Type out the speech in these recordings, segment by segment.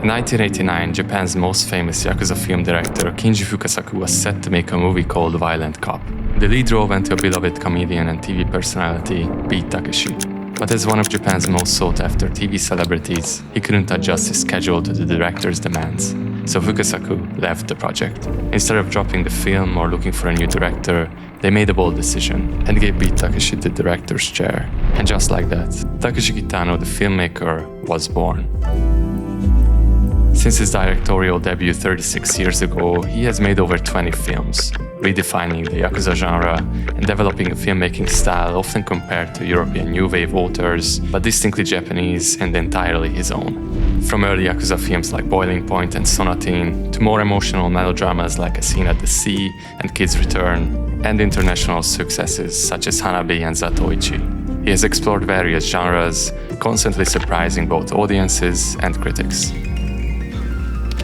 In 1989, Japan's most famous Yakuza film director Kinji Fukasaku was set to make a movie called Violent Cop. The lead role went to a beloved comedian and TV personality, Beat Takeshi. But as one of Japan's most sought-after TV celebrities, he couldn't adjust his schedule to the director's demands. So Fukasaku left the project. Instead of dropping the film or looking for a new director, they made a bold decision and gave Beat Takeshi the director's chair. And just like that, Takeshi Kitano, the filmmaker, was born. Since his directorial debut 36 years ago, he has made over 20 films, redefining the Yakuza genre and developing a filmmaking style often compared to European New Wave authors, but distinctly Japanese and entirely his own. From early Yakuza films like Boiling Point and Sonatine, to more emotional melodramas like A Scene at the Sea and Kid's Return, and international successes such as Hana-bi and Zatoichi. He has explored various genres, constantly surprising both audiences and critics.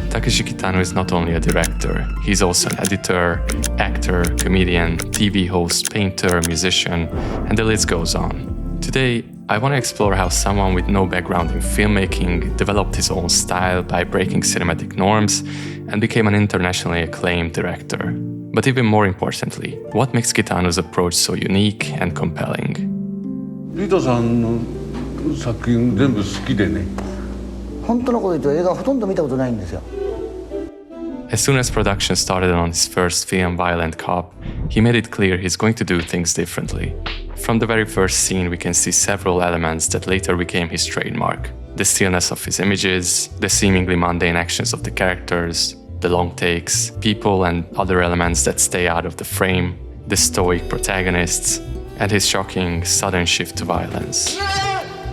Takeshi Kitano is not only a director, he's also an editor, actor, comedian, TV host, painter, musician, and the list goes on. Today, I want to explore how someone with no background in filmmaking developed his own style by breaking cinematic norms and became an internationally acclaimed director. But even more importantly, what makes Kitano's approach so unique and compelling? ビートさんの作品全部好きでね。本当のこと言うと映画ほとんど見たことないんですよ。As soon as production started on his first film, Violent Cop, he made it clear he's going to do things differently. From the very first scene, we can see several elements that later became his trademark. The stillness of his images, the seemingly mundane actions of the characters, the long takes, people and other elements that stay out of the frame, the stoic protagonists, and his shocking, sudden shift to violence.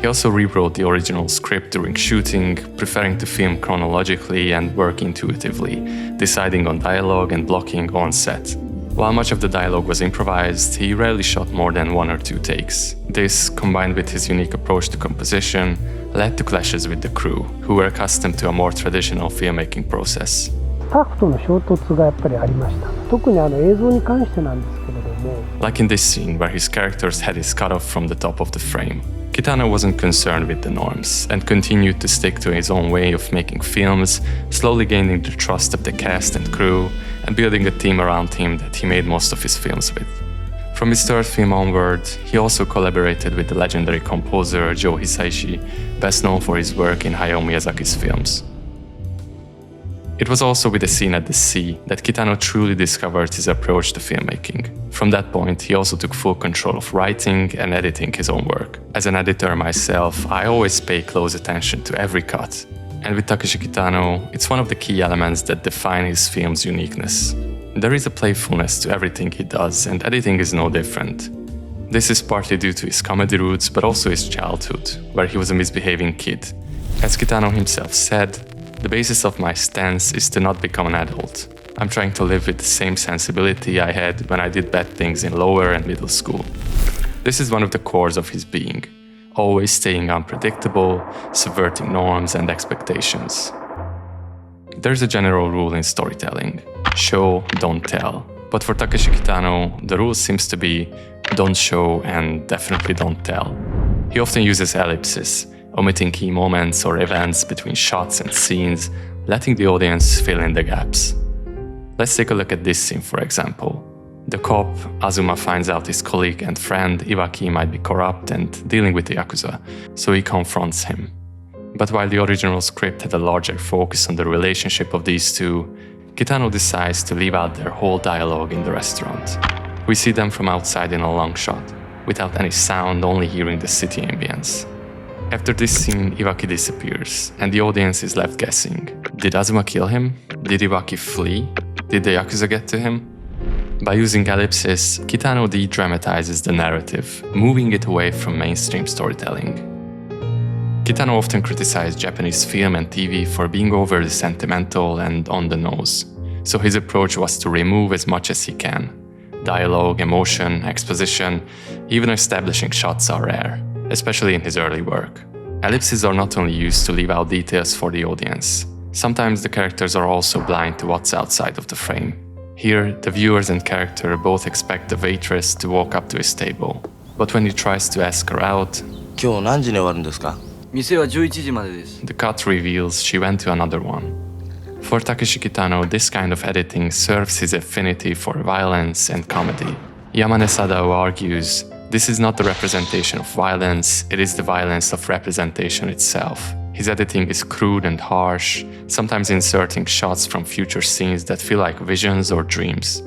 He also rewrote the original script during shooting, preferring to film chronologically and work intuitively, deciding on dialogue and blocking on set. While much of the dialogue was improvised, he rarely shot more than 1 or 2 takes. This, combined with his unique approach to composition, led to clashes with the crew, who were accustomed to a more traditional filmmaking process. スタッフとの衝突がやっぱりありました。特に映像に関してなんですけれども。Like in this scene where his character's head is cut off from the top of the frame. Kitano wasn't concerned with the norms and continued to stick to his own way of making films, slowly gaining the trust of the cast and crew and building a team around him that he made most of his films with. From his third film onward, he also collaborated with the legendary composer Joe Hisaishi, best known for his work in Hayao Miyazaki's films. It was also with A Scene at the Sea that Kitano truly discovered his approach to filmmaking. From that point, he also took full control of writing and editing his own work. As an editor myself, I always pay close attention to every cut. And with Takeshi Kitano, it's one of the key elements that define his film's uniqueness. There is a playfulness to everything he does, and editing is no different. This is partly due to his comedy roots, but also his childhood, where he was a misbehaving kid. As Kitano himself said, "The basis of my stance is to not become an adult. I'm trying to live with the same sensibility I had when I did bad things in lower and middle school." This is one of the cores of his being, always staying unpredictable, subverting norms and expectations. There's a general rule in storytelling: show, don't tell. But for Takeshi Kitano, the rule seems to be don't show and definitely don't tell. He often uses ellipsis, omitting key moments or events between shots and scenes, letting the audience fill in the gaps. Let's take a look at this scene, for example. The cop, Azuma, finds out his colleague and friend Iwaki might be corrupt and dealing with the Yakuza, so he confronts him. But while the original script had a larger focus on the relationship of these two, Kitano decides to leave out their whole dialogue in the restaurant. We see them from outside in a long shot, without any sound, only hearing the city ambience. After this scene, Iwaki disappears, and the audience is left guessing. Did Azuma kill him? Did Iwaki flee? Did the Yakuza get to him? By using ellipsis, Kitano de-dramatizes the narrative, moving it away from mainstream storytelling. Kitano often criticized Japanese film and TV for being overly sentimental and on the nose, so his approach was to remove as much as he can. Dialogue, emotion, exposition, even establishing shots are rare, especially in his early work. Ellipses are not only used to leave out details for the audience. Sometimes the characters are also blind to what's outside of the frame. Here, the viewers and character both expect the waitress to walk up to his table. But when he tries to ask her out, 今日何時に終わるんですか?店は11時までです。 The cut reveals she went to another one. For Takeshi Kitano, this kind of editing serves his affinity for violence and comedy. Yamane Sadao argues, this is not the representation of violence, it is the violence of representation itself. His editing is crude and harsh, sometimes inserting shots from future scenes that feel like visions or dreams.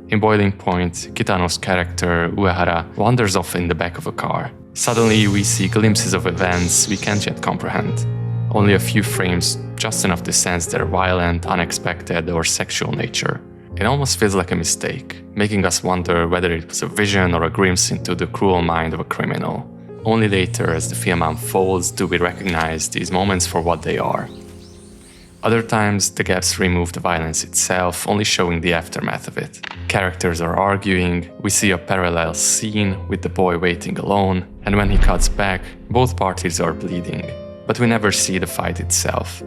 In Boiling Point, Kitano's character, Uehara, wanders off in the back of a car. Suddenly, we see glimpses of events we can't yet comprehend. Only a few frames, just enough to sense their violent, unexpected, or sexual nature. It almost feels like a mistake, making us wonder whether it was a vision or a glimpse into the cruel mind of a criminal. Only later, as the film unfolds, do we recognize these moments for what they are. Other times, the gaps remove the violence itself, only showing the aftermath of it. Characters are arguing, we see a parallel scene with the boy waiting alone, and when he cuts back, both parties are bleeding. But we never see the fight itself.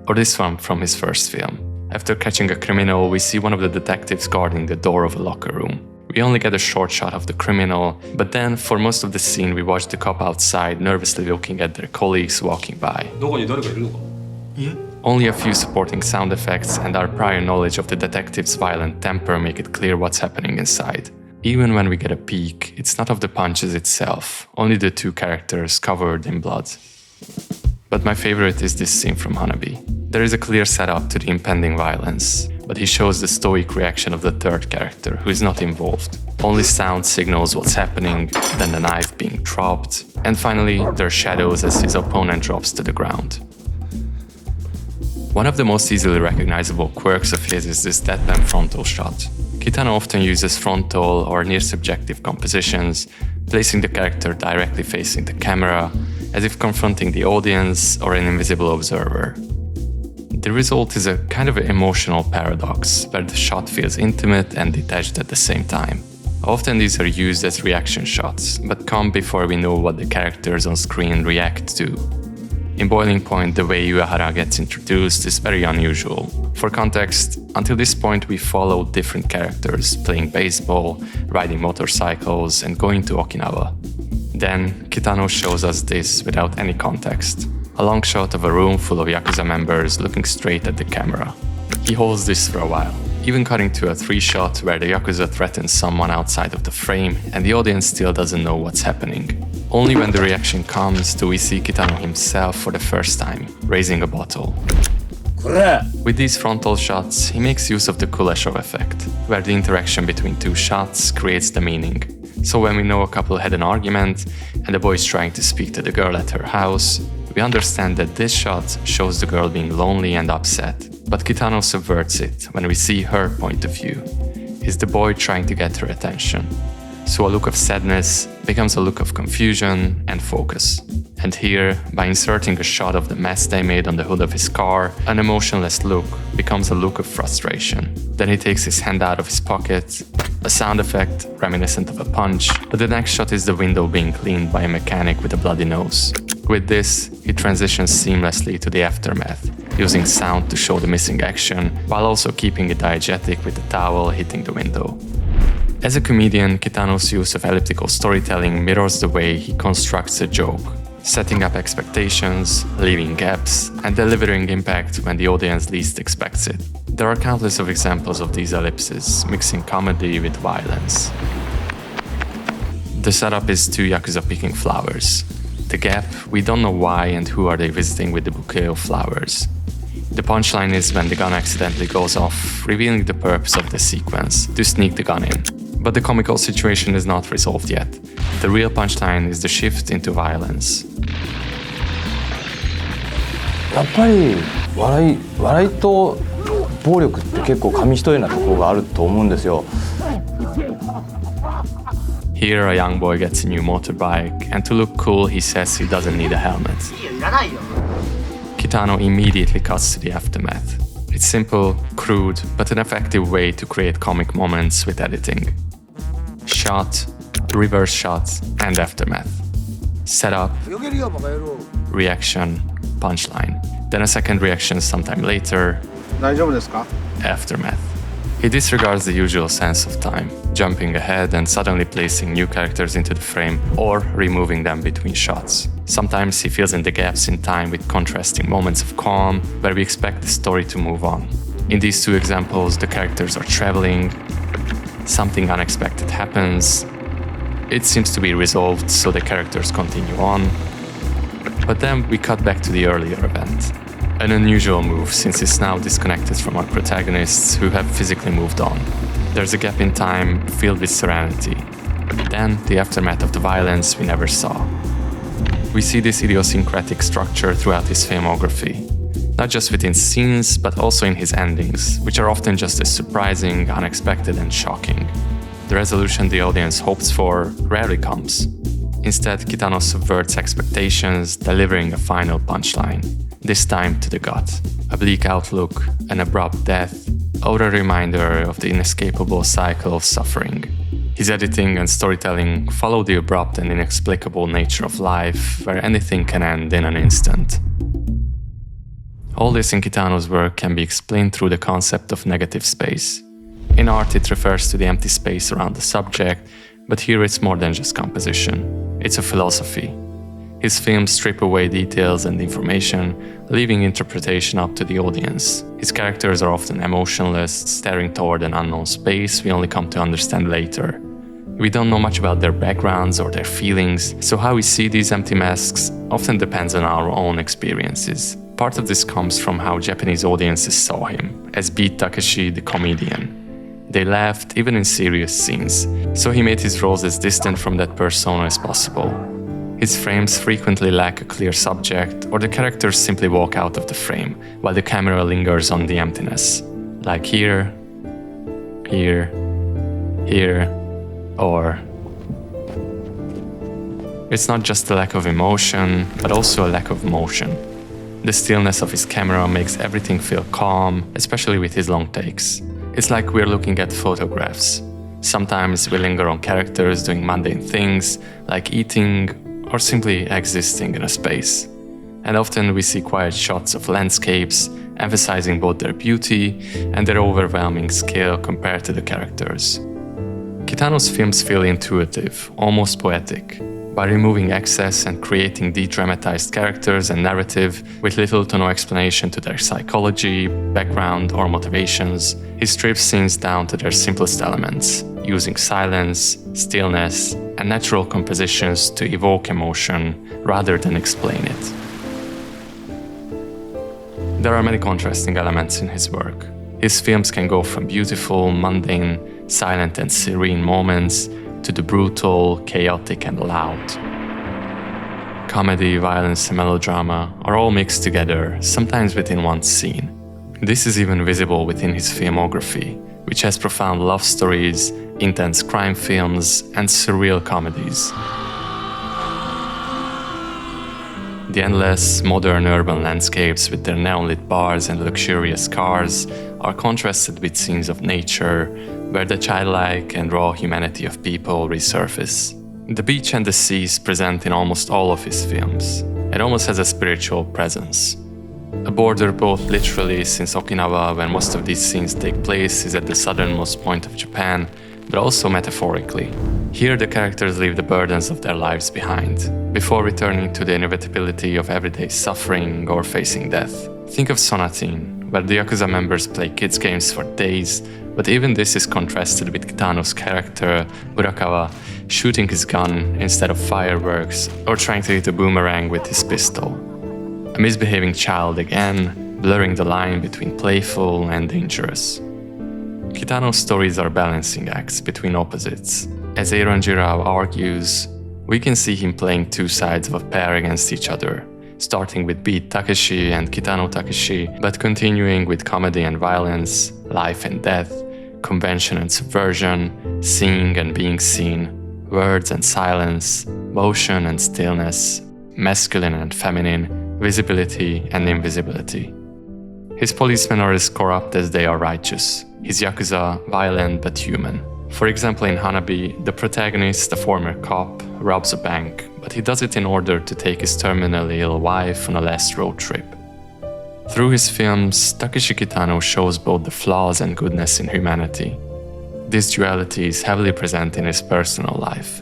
Or this one from his first film. After catching a criminal, we see one of the detectives guarding the door of a locker room. We only get a short shot of the criminal, but then for most of the scene we watch the cop outside nervously looking at their colleagues walking by. Only a few supporting sound effects and our prior knowledge of the detective's violent temper make it clear what's happening inside. Even when we get a peek, it's not of the punches itself, only the two characters covered in blood. But my favorite is this scene from Hana-bi. There is a clear setup to the impending violence, but he shows the stoic reaction of the third character, who is not involved. Only sound signals what's happening, then the knife being dropped, and finally there are shadows as his opponent drops to the ground. One of the most easily recognizable quirks of his is this deadpan frontal shot. Kitano often uses frontal or near-subjective compositions, placing the character directly facing the camera, as if confronting the audience or an invisible observer. The result is a kind of emotional paradox, where the shot feels intimate and detached at the same time. Often these are used as reaction shots, but come before we know what the characters on screen react to. In Boiling Point, the way Uehara gets introduced is very unusual. For context, until this point we followed different characters, playing baseball, riding motorcycles, and going to Okinawa. Then, Kitano shows us this without any context. A long shot of a room full of Yakuza members looking straight at the camera. He holds this for a while, even cutting to a 3-shot where the Yakuza threatens someone outside of the frame and the audience still doesn't know what's happening. Only when the reaction comes do we see Kitano himself for the first time, raising a bottle. With these frontal shots, he makes use of the Kuleshov effect, where the interaction between two shots creates the meaning. So when we know a couple had an argument and the boy is trying to speak to the girl at her house, we understand that this shot shows the girl being lonely and upset. But Kitano subverts it when we see her point of view. Is the boy trying to get her attention? So a look of sadness becomes a look of confusion and focus. And here, by inserting a shot of the mess they made on the hood of his car, an emotionless look becomes a look of frustration. Then he takes his hand out of his pocket, a sound effect reminiscent of a punch, but the next shot is the window being cleaned by a mechanic with a bloody nose. With this, he transitions seamlessly to the aftermath, using sound to show the missing action, while also keeping it diegetic with the towel hitting the window. As a comedian, Kitano's use of elliptical storytelling mirrors the way he constructs a joke, setting up expectations, leaving gaps, and delivering impact when the audience least expects it. There are countless of examples of these ellipses, mixing comedy with violence. The setup is two Yakuza picking flowers. The gap, we don't know why and who are they visiting with the bouquet of flowers. The punchline is when the gun accidentally goes off, revealing the purpose of the sequence, to sneak the gun in. But the comical situation is not resolved yet. The real punchline is the shift into violence. やっぱり笑いと暴力って結構紙一重なところがあると思うんですよ。 Here, a young boy gets a new motorbike, and to look cool, he says he doesn't need a helmet. Kitano immediately cuts to the aftermath. It's simple, crude, but an effective way to create comic moments with editing. Shot, reverse shot, and aftermath. Setup, reaction, punchline. Then a second reaction sometime later. Aftermath. He disregards the usual sense of time. jumping ahead and suddenly placing new characters into the frame or removing them between shots. Sometimes he fills in the gaps in time with contrasting moments of calm where we expect the story to move on. In these two examples, the characters are traveling, something unexpected happens, it seems to be resolved so the characters continue on, but then we cut back to the earlier event. An unusual move since it's now disconnected from our protagonists who have physically moved on. There's a gap in time filled with serenity. Then the aftermath of the violence we never saw. We see this idiosyncratic structure throughout his filmography, not just within scenes, but also in his endings, which are often just as surprising, unexpected, and shocking. The resolution the audience hopes for rarely comes. Instead, Kitano subverts expectations, delivering a final punchline, this time to the gut. A bleak outlook, an abrupt death, or a reminder of the inescapable cycle of suffering. His editing and storytelling follow the abrupt and inexplicable nature of life, where anything can end in an instant. All this in Kitano's work can be explained through the concept of negative space. In art, it refers to the empty space around the subject, but here it's more than just composition. It's a philosophy. His films strip away details and information, leaving interpretation up to the audience. His characters are often emotionless, staring toward an unknown space we only come to understand later. We don't know much about their backgrounds or their feelings, so how we see these empty masks often depends on our own experiences. Part of this comes from how Japanese audiences saw him, as Beat Takeshi the comedian. They laughed even in serious scenes, so he made his roles as distant from that persona as possible. His frames frequently lack a clear subject, or the characters simply walk out of the frame, while the camera lingers on the emptiness. Like here, here, here, or... It's not just a lack of emotion, but also a lack of motion. The stillness of his camera makes everything feel calm, especially with his long takes. It's like we're looking at photographs. Sometimes we linger on characters doing mundane things, like eating or simply existing in a space. And often we see quiet shots of landscapes, emphasizing both their beauty and their overwhelming scale compared to the characters. Kitano's films feel intuitive, almost poetic. By removing excess and creating de-dramatized characters and narrative with little to no explanation to their psychology, background, or motivations, he strips scenes down to their simplest elements, using silence, stillness, and natural compositions to evoke emotion rather than explain it. There are many contrasting elements in his work. His films can go from beautiful, mundane, silent and serene moments to the brutal, chaotic and loud. Comedy, violence and melodrama are all mixed together, sometimes within one scene. This is even visible within his filmography, which has profound love stories, intense crime films, and surreal comedies. The endless, modern urban landscapes with their neon-lit bars and luxurious cars are contrasted with scenes of nature, where the childlike and raw humanity of people resurface. The beach and the sea is present in almost all of his films. It almost has a spiritual presence. A border both literally, since Okinawa, where most of these scenes take place, is at the southernmost point of Japan, but also metaphorically. Here the characters leave the burdens of their lives behind, before returning to the inevitability of everyday suffering or facing death. Think of Sonatine, where the Yakuza members play kids' games for days, but even this is contrasted with Kitano's character, Murakawa, shooting his gun instead of fireworks, or trying to hit a boomerang with his pistol. A misbehaving child again, blurring the line between playful and dangerous. Kitano's stories are balancing acts between opposites. As Eiron Jirao argues, we can see him playing two sides of a pair against each other, starting with Beat Takeshi and Kitano Takeshi, but continuing with comedy and violence, life and death, convention and subversion, seeing and being seen, words and silence, motion and stillness, masculine and feminine, visibility and invisibility. His policemen are as corrupt as they are righteous, his Yakuza violent but human. For example, in Hana-bi, the protagonist, a former cop, robs a bank, but he does it in order to take his terminally ill wife on a last road trip. Through his films, Takeshi Kitano shows both the flaws and goodness in humanity. This duality is heavily present in his personal life.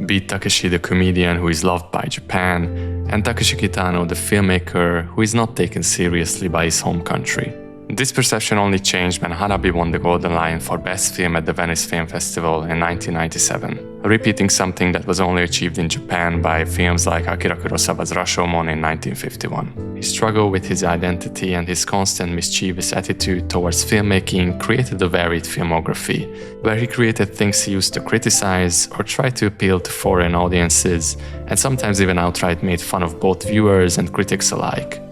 Beat Takeshi, the comedian who is loved by Japan, and Takeshi Kitano, the filmmaker who is not taken seriously by his home country. This perception only changed when Hana-bi won the Golden Lion for Best Film at the Venice Film Festival in 1997, repeating something that was only achieved in Japan by films like Akira Kurosawa's Rashomon in 1951. His struggle with his identity and his constant mischievous attitude towards filmmaking created a varied filmography, where he created things he used to criticize or try to appeal to foreign audiences, and sometimes even outright made fun of both viewers and critics alike.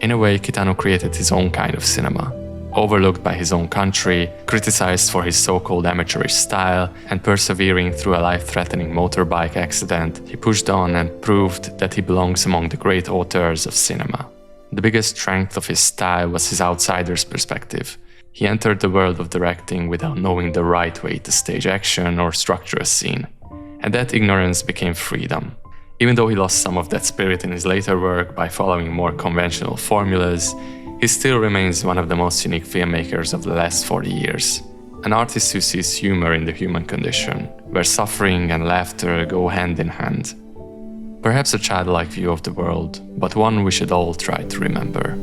In a way, Kitano created his own kind of cinema. Overlooked by his own country, criticized for his so-called amateurish style, and persevering through a life-threatening motorbike accident, he pushed on and proved that he belongs among the great authors of cinema. The biggest strength of his style was his outsider's perspective. He entered the world of directing without knowing the right way to stage action or structure a scene. And that ignorance became freedom. Even though he lost some of that spirit in his later work by following more conventional formulas, he still remains one of the most unique filmmakers of the last 40 years. An artist who sees humor in the human condition, where suffering and laughter go hand in hand. Perhaps a childlike view of the world, but one we should all try to remember.